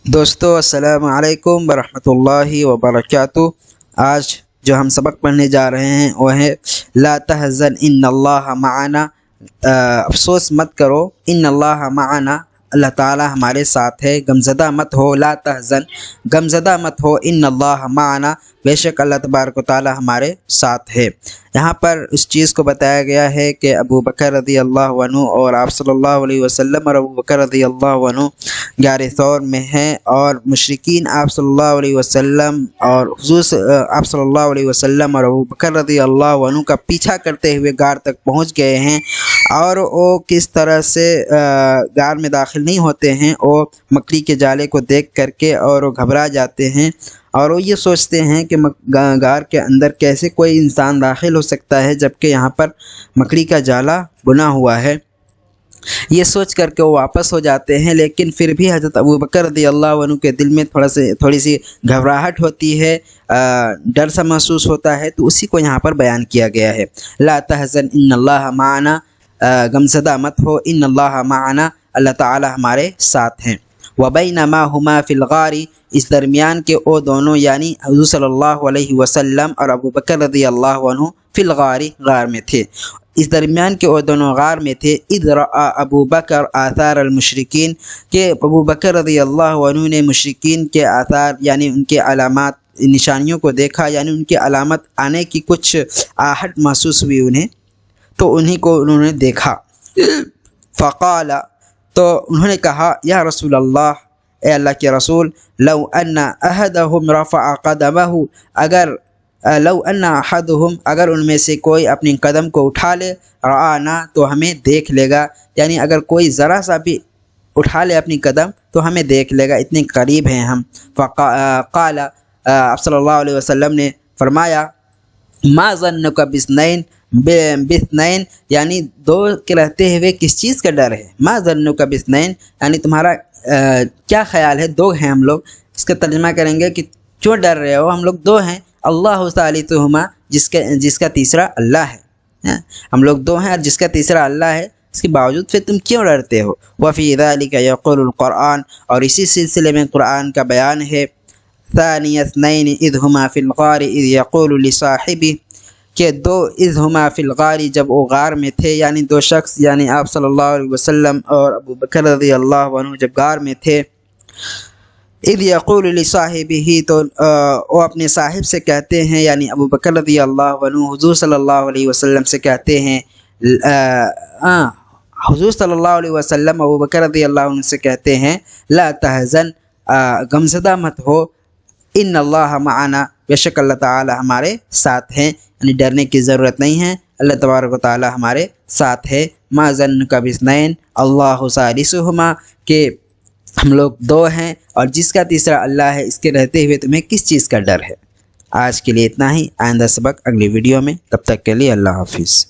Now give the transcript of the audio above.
دوستو السلام علیکم ورحمۃ اللہ وبرکاتہ۔ آج جو ہم سبق پڑھنے جا رہے ہیں وہ ہے لا تحزن ان اللہ معنا، افسوس مت کرو، ان اللہ معنا، اللہ تعالیٰ ہمارے ساتھ ہے، غمزدہ مت ہو، لا تحزن غمزدہ مت ہو، ان اللہ معنا، بے شک اللہ تبارک و تعالیٰ ہمارے ساتھ ہے۔ یہاں پر اس چیز کو بتایا گیا ہے کہ ابو بکر رضی اللہ عنہ اور آپ صلی اللہ علیہ وسلم اور ابو بکر رضی اللہ عنہ غار ثور میں ہیں، اور مشرکین آپ صلی اللہ علیہ وسلم اور حضور آپ صلی اللہ علیہ وسلم اور ابو بکر رضی اللہ عنہ کا پیچھا کرتے ہوئے غار تک پہنچ گئے ہیں، اور وہ کس طرح سے غار میں داخل نہیں ہوتے ہیں، وہ مکڑی کے جالے کو دیکھ کر کے اور وہ گھبرا جاتے ہیں، اور وہ یہ سوچتے ہیں کہ غار کے اندر کیسے کوئی انسان داخل ہو سکتا ہے جبکہ یہاں پر مکڑی کا جالا بنا ہوا ہے۔ یہ سوچ کر کے وہ واپس ہو جاتے ہیں، لیکن پھر بھی حضرت ابو بکر رضی اللہ عنہ کے دل میں تھوڑی سی گھبراہٹ ہوتی ہے، ڈر سا محسوس ہوتا ہے، تو اسی کو یہاں پر بیان کیا گیا ہے۔ لا تحزن ان اللہ معنا، غمزدہ مت ہو، ان اللہ معنا، اللہ تعالی ہمارے ساتھ ہیں۔ وبینما ہما فی الغار، اس درمیان کے وہ دونوں یعنی حضور صلی اللہ علیہ وسلم اور ابو بکر رضی اللہ عنہ فی الغار، غار میں تھے، اس درمیان کے وہ دونوں غار میں تھے، اذ رأى ابو بکر آثار المشرکین، کہ ابو بکر رضی اللہ عنہ نے مشرکین کے آثار یعنی ان کے علامات نشانیوں کو دیکھا، یعنی ان کی علامت آنے کی کچھ آہٹ محسوس ہوئی انہیں، تو انہی کو انہوں نے دیکھا۔ فقال، تو انہوں نے کہا، یا رسول اللہ، اے اللہ کے رسول، لو ان احدہم رفع قدمہ، لو ان احدہم، اگر ان میں سے کوئی اپنی قدم کو اٹھا لے، رآنا، تو ہمیں دیکھ لے گا، یعنی اگر کوئی ذرا سا بھی اٹھا لے اپنی قدم تو ہمیں دیکھ لے گا، اتنے قریب ہیں ہم۔ قال، آپ صلی اللہ علیہ وسلم نے فرمایا، ما ظنک باثنین، باثنین یعنی دو کے رہتے ہوئے کس چیز کا ڈر ہے، ما ظنک باثنین یعنی تمہارا کیا خیال ہے، دو ہیں ہم لوگ، اس کا ترجمہ کریں گے کہ کیوں ڈر رہے ہو، ہم لوگ دو ہیں، اللہ ثالثہما، جس کا تیسرا اللہ ہے، ہم لوگ دو ہیں اور جس کا تیسرا اللہ ہے، اس کے باوجود پھر تم کیوں ڈرتے ہو۔ وفی ذلک یقول القرآن، اور اسی سلسلے میں قرآن کا بیان ہے، ثانی اثنین اذ ہما فی الغار اذ یقول لصاحبہ، کہ دو اذ ہما فی الغار، جب وہ غار میں تھے، یعنی دو شخص یعنی آپ صلی اللہ علیہ وسلم اور ابو بکر رضی اللہ عنہ جب غار میں تھے، اذ یقول لصاحبہ، تو وہ اپنے صاحب سے کہتے ہیں، یعنی ابو بکر رضی اللہ عنہ حضور صلی اللہ علیہ وسلم سے کہتے ہیں، حضور صلی اللہ علیہ وسلم ابو بکر رضی اللہ عنہ سے کہتے ہیں، لا تحزن، غمزدہ مت ہو، ان اللہ معنا، بے شک اللہ تعالی ہمارے ساتھ ہیں، یعنی ڈرنے کی ضرورت نہیں ہے، اللہ تبارک و تعالی ہمارے ساتھ ہے۔ ما ظنک باثنین اللہ ثالثہما، کہ ہم لوگ دو ہیں اور جس کا تیسرا اللہ ہے، اس کے رہتے ہوئے تمہیں کس چیز کا ڈر ہے۔ آج کے لیے اتنا ہی، آئندہ سبق اگلی ویڈیو میں، تب تک کے لیے اللہ حافظ۔